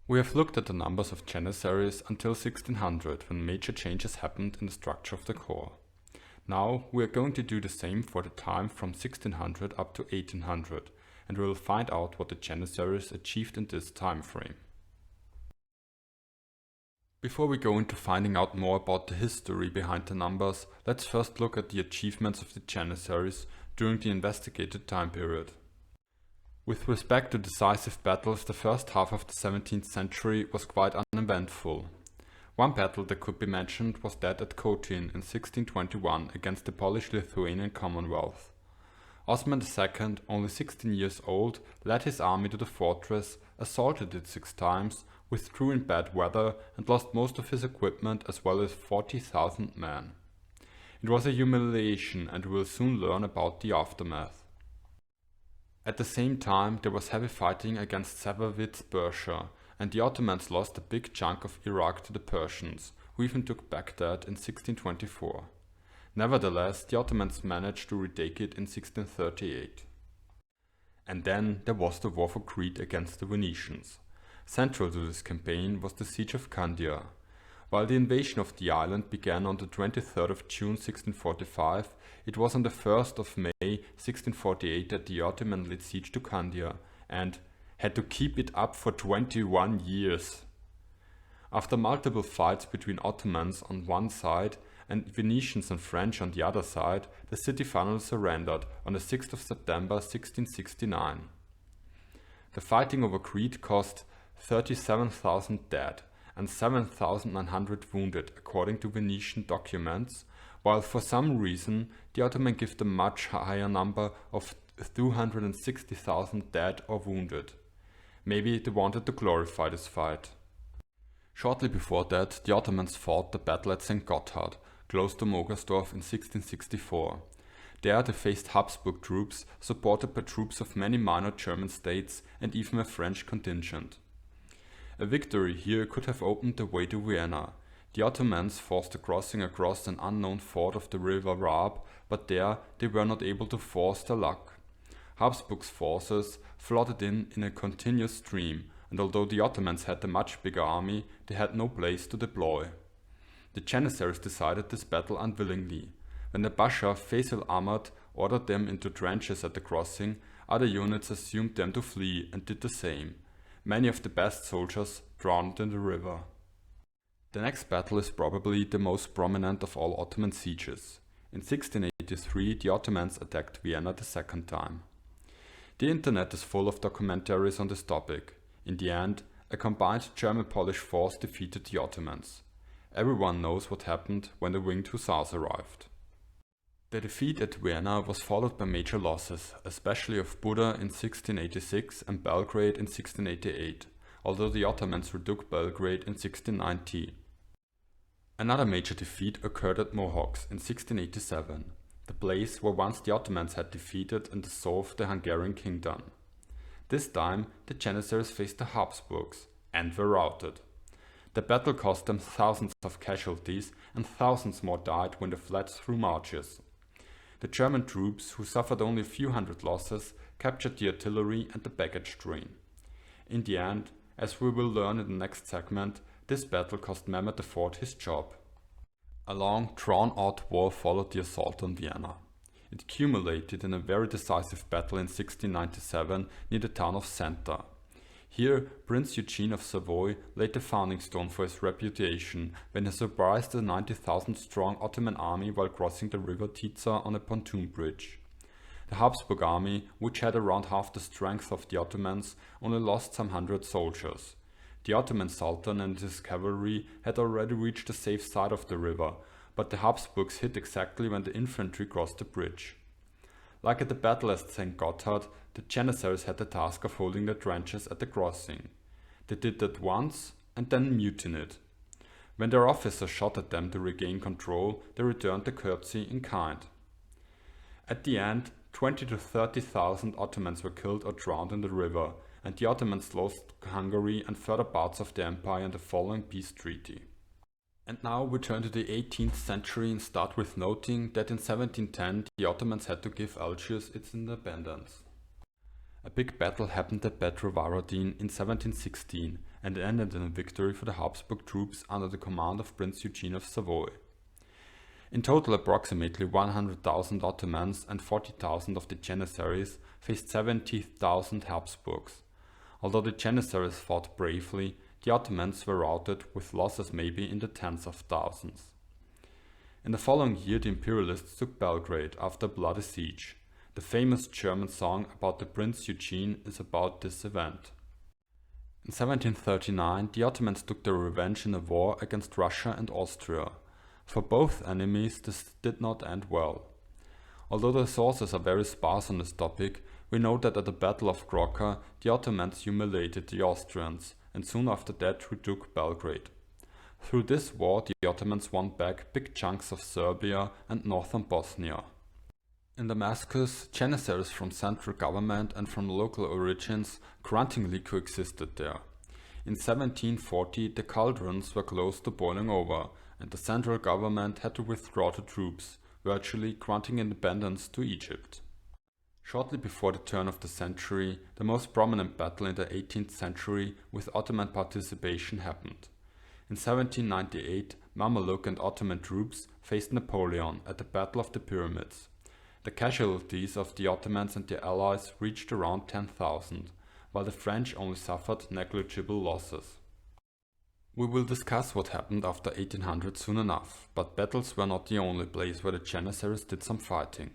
We have looked at the numbers of Janissaries until 1600, when major changes happened in the structure of the core. Now we are going to do the same for the time from 1600 up to 1800, and we will find out what the Janissaries achieved in this time frame. Before we go into finding out more about the history behind the numbers, let's first look at the achievements of the Janissaries during the investigated time period. With respect to decisive battles, the first half of the 17th century was quite uneventful. One battle that could be mentioned was that at Kotin in 1621 against the Polish-Lithuanian Commonwealth. Osman II, only 16 years old, led his army to the fortress, assaulted it 6 times, withdrew in bad weather and lost most of his equipment as well as 40,000 men. It was a humiliation, and we will soon learn about the aftermath. At the same time, there was heavy fighting against Safavids Persia, and the Ottomans lost a big chunk of Iraq to the Persians, who even took Baghdad in 1624. Nevertheless, the Ottomans managed to retake it in 1638. And then there was the war for Crete against the Venetians. Central to this campaign was the siege of Candia. While the invasion of the island began on the 23rd of June 1645, it was on the 1st of May 1648 that the Ottoman laid siege to Candia, and had to keep it up for 21 years. After multiple fights between Ottomans on one side and Venetians and French on the other side, the city finally surrendered on the 6th of September 1669. The fighting over Crete cost 37,000 dead and 7,900 wounded according to Venetian documents, while for some reason the Ottoman gave a much higher number of 260,000 dead or wounded. Maybe they wanted to glorify this fight. Shortly before that, the Ottomans fought the battle at St. Gotthard, close to Mogersdorf in 1664. There they faced Habsburg troops, supported by troops of many minor German states and even a French contingent. A victory here could have opened the way to Vienna. The Ottomans forced a crossing across an unknown ford of the river Raab, but there they were not able to force their luck. Habsburg's forces flooded in a continuous stream, and although the Ottomans had a much bigger army, they had no place to deploy. The Janissaries decided this battle unwillingly. When the Pasha Faisal Ahmad ordered them into trenches at the crossing, other units assumed them to flee and did the same. Many of the best soldiers drowned in the river. The next battle is probably the most prominent of all Ottoman sieges. In 1683 the Ottomans attacked Vienna the second time. The internet is full of documentaries on this topic. In the end, a combined German-Polish force defeated the Ottomans. Everyone knows what happened when the winged hussars arrived. The defeat at Vienna was followed by major losses, especially of Buda in 1686 and Belgrade in 1688, although the Ottomans retook Belgrade in 1690. Another major defeat occurred at Mohox in 1687, the place where once the Ottomans had defeated and dissolved the Hungarian kingdom. This time the Janissaries faced the Habsburgs and were routed. The battle cost them thousands of casualties, and thousands more died when they fled through marshes. The German troops, who suffered only a few hundred losses, captured the artillery and the baggage train. In the end, as we will learn in the next segment, this battle cost Mehmed IV his job. A long, drawn-out war followed the assault on Vienna. It culminated in a very decisive battle in 1697 near the town of Senta. Here, Prince Eugene of Savoy laid the founding stone for his reputation when he surprised a 90,000-strong Ottoman army while crossing the river Tisza on a pontoon bridge. The Habsburg army, which had around half the strength of the Ottomans, only lost some 100 soldiers. The Ottoman Sultan and his cavalry had already reached the safe side of the river, but the Habsburgs hit exactly when the infantry crossed the bridge. Like at the battle at St. Gotthard, the Janissaries had the task of holding the trenches at the crossing. They did that once and then mutinied. When their officers shot at them to regain control, they returned the courtesy in kind. At the end, 20 to 30,000 Ottomans were killed or drowned in the river, and the Ottomans lost Hungary and further parts of the empire in the following peace treaty. And now we turn to the 18th century and start with noting that in 1710 the Ottomans had to give Algiers its independence. A big battle happened at Petrovaradin in 1716, and ended in a victory for the Habsburg troops under the command of Prince Eugene of Savoy. In total, approximately 100,000 Ottomans and 40,000 of the Janissaries faced 70,000 Habsburgs. Although the Janissaries fought bravely, the Ottomans were routed with losses maybe in the tens of thousands. In the following year, the Imperialists took Belgrade after a bloody siege. The famous German song about the Prince Eugene is about this event. In 1739, the Ottomans took their revenge in a war against Russia and Austria. For both enemies, this did not end well. Although the sources are very sparse on this topic, we know that at the Battle of Croca, the Ottomans humiliated the Austrians, and soon after that retook Belgrade. Through this war, the Ottomans won back big chunks of Serbia and northern Bosnia. In Damascus, Janissaries from central government and from local origins gruntingly coexisted there. In 1740, the cauldrons were close to boiling over, and the central government had to withdraw the troops, virtually granting independence to Egypt. Shortly before the turn of the century, the most prominent battle in the 18th century with Ottoman participation happened. In 1798, Mamluk and Ottoman troops faced Napoleon at the Battle of the Pyramids. The casualties of the Ottomans and their allies reached around 10,000, while the French only suffered negligible losses. We will discuss what happened after 1800 soon enough, but battles were not the only place where the Janissaries did some fighting.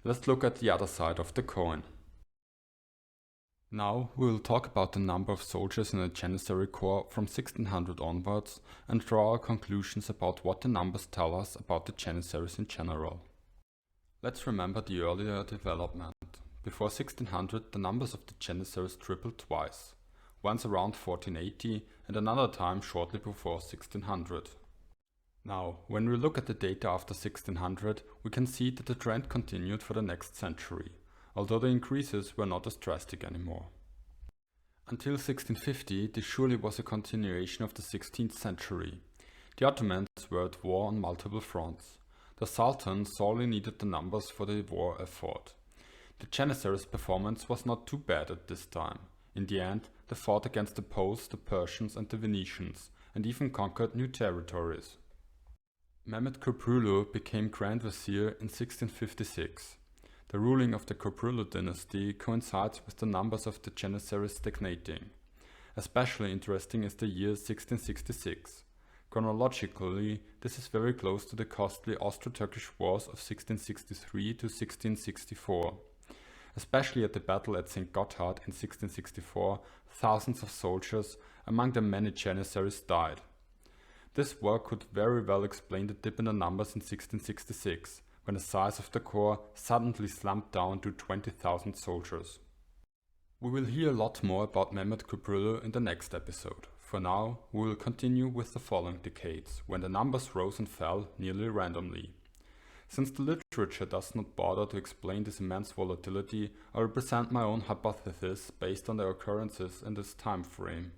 Let's look at the other side of the coin. Now we will talk about the number of soldiers in the Janissary Corps from 1600 onwards and draw our conclusions about what the numbers tell us about the Janissaries in general. Let's remember the earlier development. Before 1600 the numbers of the Janissaries tripled twice, once around 1480 and another time shortly before 1600. Now, when we look at the data after 1600, we can see that the trend continued for the next century, although the increases were not as drastic anymore. Until 1650, this surely was a continuation of the 16th century. The Ottomans were at war on multiple fronts. The Sultan sorely needed the numbers for the war effort. The Janissaries' performance was not too bad at this time. In the end, they fought against the Poles, the Persians and the Venetians, and even conquered new territories. Mehmed Köprülü became Grand Vizier in 1656. The ruling of the Köprülü dynasty coincides with the numbers of the Janissaries stagnating. Especially interesting is the year 1666. Chronologically, this is very close to the costly Austro-Turkish Wars of 1663 to 1664. Especially at the battle at St. Gotthard in 1664, thousands of soldiers, among them many Janissaries, died. This war could very well explain the dip in the numbers in 1666, when the size of the corps suddenly slumped down to 20,000 soldiers. We will hear a lot more about Mehmed Köprülü in the next episode. For now, we will continue with the following decades, when the numbers rose and fell nearly randomly. Since the literature does not bother to explain this immense volatility, I will present my own hypothesis based on the occurrences in this time frame.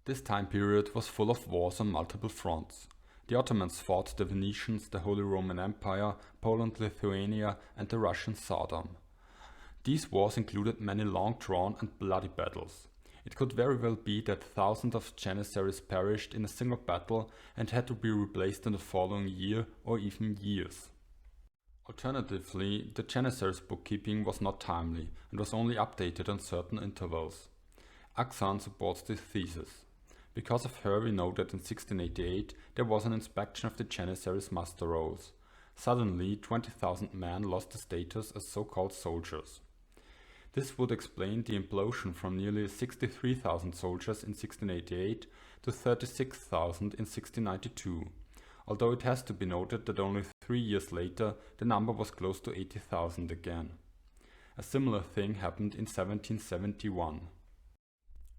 This time period was full of wars on multiple fronts. The Ottomans fought the Venetians, the Holy Roman Empire, Poland, Lithuania and the Russian Tsardom. These wars included many long-drawn and bloody battles. It could very well be that thousands of Janissaries perished in a single battle and had to be replaced in the following year or even years. Alternatively, the Janissaries' bookkeeping was not timely and was only updated on certain intervals. Aksan supports this thesis. Because of her, we know that in 1688 there was an inspection of the Janissaries' muster rolls. Suddenly, 20,000 men lost the status as so-called soldiers. This would explain the implosion from nearly 63,000 soldiers in 1688 to 36,000 in 1692, although it has to be noted that only 3 years later the number was close to 80,000 again. A similar thing happened in 1771.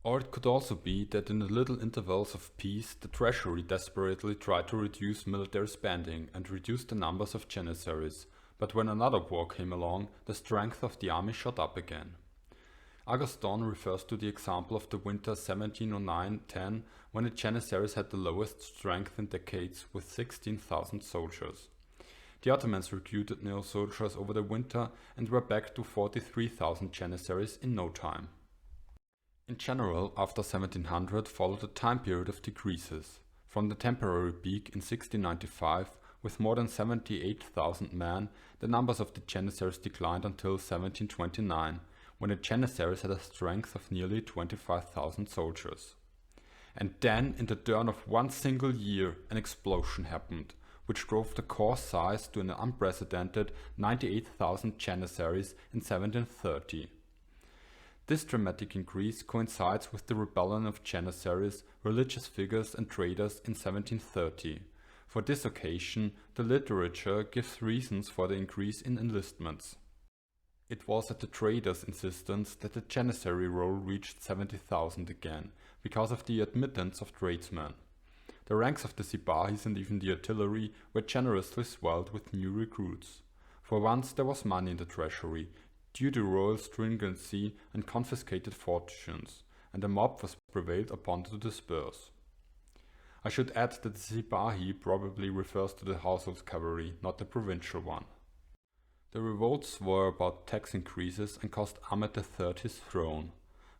Or it could also be that in the little intervals of peace the treasury desperately tried to reduce military spending and reduce the numbers of Janissaries, but when another war came along, the strength of the army shot up again. Agustin refers to the example of the winter 1709-10, when the Janissaries had the lowest strength in decades with 16,000 soldiers. The Ottomans recruited new soldiers over the winter and were back to 43,000 Janissaries in no time. In general, after 1700 followed a time period of decreases. From the temporary peak in 1695, with more than 78,000 men, the numbers of the Janissaries declined until 1729, when the Janissaries had a strength of nearly 25,000 soldiers. And then, in the turn of one single year, an explosion happened, which drove the corps size to an unprecedented 98,000 Janissaries in 1730. This dramatic increase coincides with the rebellion of Janissaries, religious figures and traders in 1730. For this occasion, the literature gives reasons for the increase in enlistments. It was at the traders' insistence that the Janissary roll reached 70,000 again, because of the admittance of tradesmen. The ranks of the Sipahis and even the artillery were generously swelled with new recruits. For once there was money in the treasury, due to royal stringency and confiscated fortunes, and a mob was prevailed upon to disperse. I should add that the Sipahi probably refers to the household cavalry, not the provincial one. The revolts were about tax increases and cost Ahmed III his throne.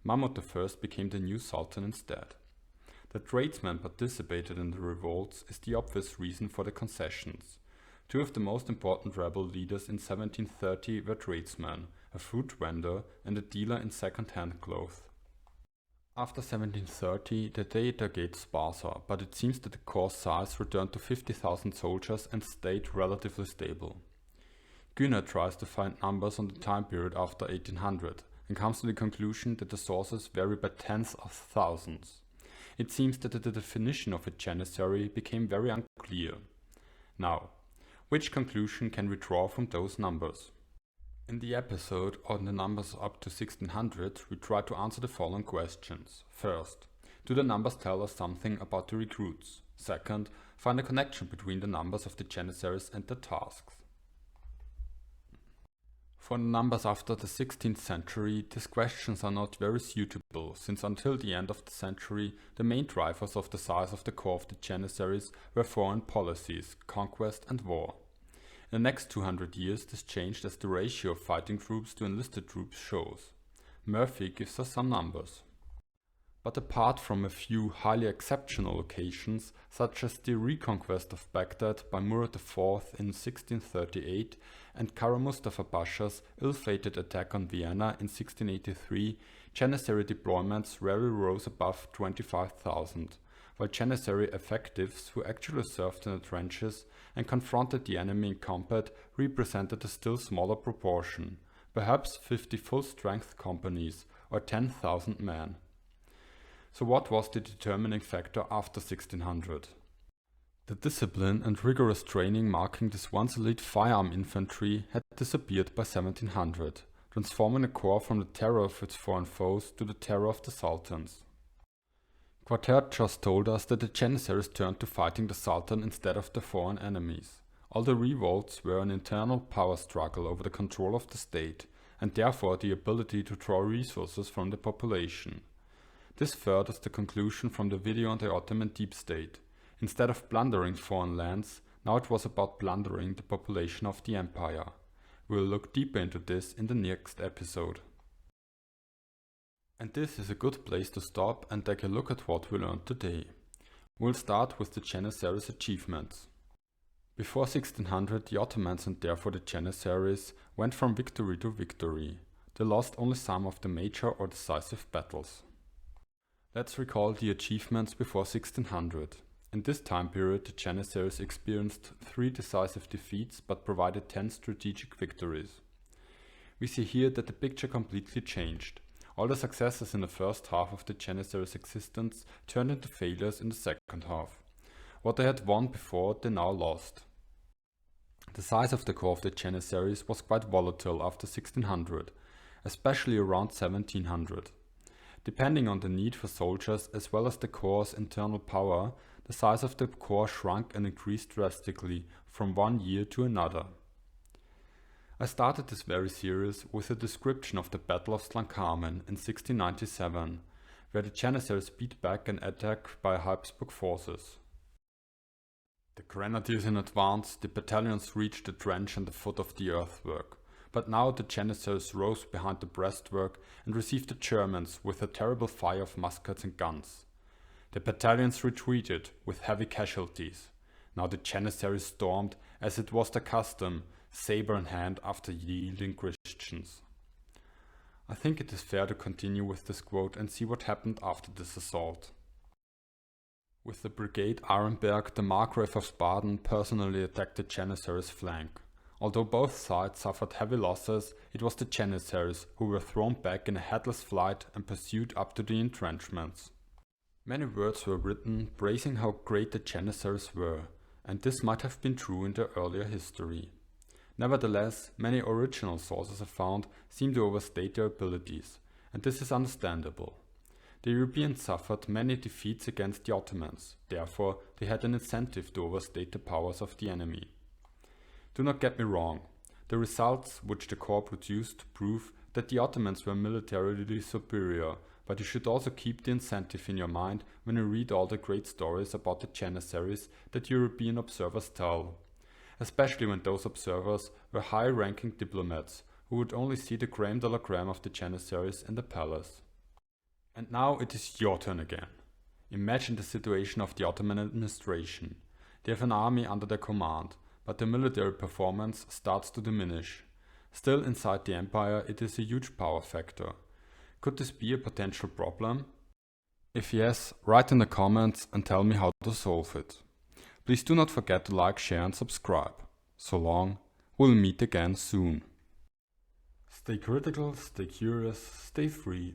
Mahmud I became the new sultan instead. That tradesmen participated in the revolts is the obvious reason for the concessions. Two of the most important rebel leaders in 1730 were tradesmen, a fruit vendor and a dealer in second-hand clothes. After 1730 the data gets sparser, but it seems that the corps size returned to 50,000 soldiers and stayed relatively stable. Güner tries to find numbers on the time period after 1800 and comes to the conclusion that the sources vary by tens of thousands. It seems that the definition of a janissary became very unclear. Now, which conclusion can we draw from those numbers? In the episode on the numbers up to 1600, we try to answer the following questions. First, do the numbers tell us something about the recruits? Second, find a connection between the numbers of the janissaries and their tasks. For the numbers after the 16th century, these questions are not very suitable, since until the end of the century, the main drivers of the size of the corps of the janissaries were foreign policies, conquest and war. In the next 200 years this changed as the ratio of fighting troops to enlisted troops shows. Murphy gives us some numbers. But apart from a few highly exceptional occasions, such as the reconquest of Baghdad by Murad IV in 1638 and Kara Mustafa Pasha's ill-fated attack on Vienna in 1683, janissary deployments rarely rose above 25,000, while janissary effectives who actually served in the trenches and confronted the enemy in combat represented a still smaller proportion, perhaps 50 full-strength companies or 10,000 men. So what was the determining factor after 1600? The discipline and rigorous training marking this once elite firearm infantry had disappeared by 1700, transforming the corps from the terror of its foreign foes to the terror of the sultans. Quartet just told us that the janissaries turned to fighting the sultan instead of the foreign enemies. All the revolts were an internal power struggle over the control of the state, and therefore the ability to draw resources from the population. This furthers the conclusion from the video on the Ottoman deep state. Instead of plundering foreign lands, now it was about plundering the population of the empire. We will look deeper into this in the next episode. And this is a good place to stop and take a look at what we learned today. We'll start with the Janissaries' achievements. Before 1600 the Ottomans and therefore the Janissaries went from victory to victory. They lost only some of the major or decisive battles. Let's recall the achievements before 1600. In this time period the Janissaries experienced 3 decisive defeats but provided 10 strategic victories. We see here that the picture completely changed. All the successes in the first half of the Janissaries' existence turned into failures in the second half. What they had won before they now lost. The size of the corps of the Janissaries was quite volatile after 1600, especially around 1700. Depending on the need for soldiers as well as the corps' internal power, the size of the corps shrunk and increased drastically from one year to another. I started this very series with a description of the Battle of Slankamen in 1697, where the Janissaries beat back an attack by Habsburg forces. The grenadiers in advance, the battalions reached the trench and the foot of the earthwork, but now the Janissaries rose behind the breastwork and received the Germans with a terrible fire of muskets and guns. The battalions retreated with heavy casualties. Now the Janissaries stormed, as it was their custom, saber in hand after yielding Christians. I think it is fair to continue with this quote and see what happened after this assault. With the Brigade Arenberg, the Margrave of Baden personally attacked the Janissaries' flank. Although both sides suffered heavy losses, it was the Janissaries who were thrown back in a headless flight and pursued up to the entrenchments. Many words were written praising how great the Janissaries were, and this might have been true in their earlier history. Nevertheless, many original sources I found seem to overstate their abilities, and this is understandable. The Europeans suffered many defeats against the Ottomans, therefore they had an incentive to overstate the powers of the enemy. Do not get me wrong, the results which the corps produced prove that the Ottomans were militarily superior, but you should also keep the incentive in your mind when you read all the great stories about the Janissaries that European observers tell, especially when those observers were high-ranking diplomats who would only see the crème de la crème of the Janissaries in the palace. And now it is your turn again. Imagine the situation of the Ottoman administration. They have an army under their command, but their military performance starts to diminish. Still, inside the empire, it is a huge power factor. Could this be a potential problem? If yes, write in the comments and tell me how to solve it. Please do not forget to like, share and subscribe. So long, we'll meet again soon. Stay critical, stay curious, stay free.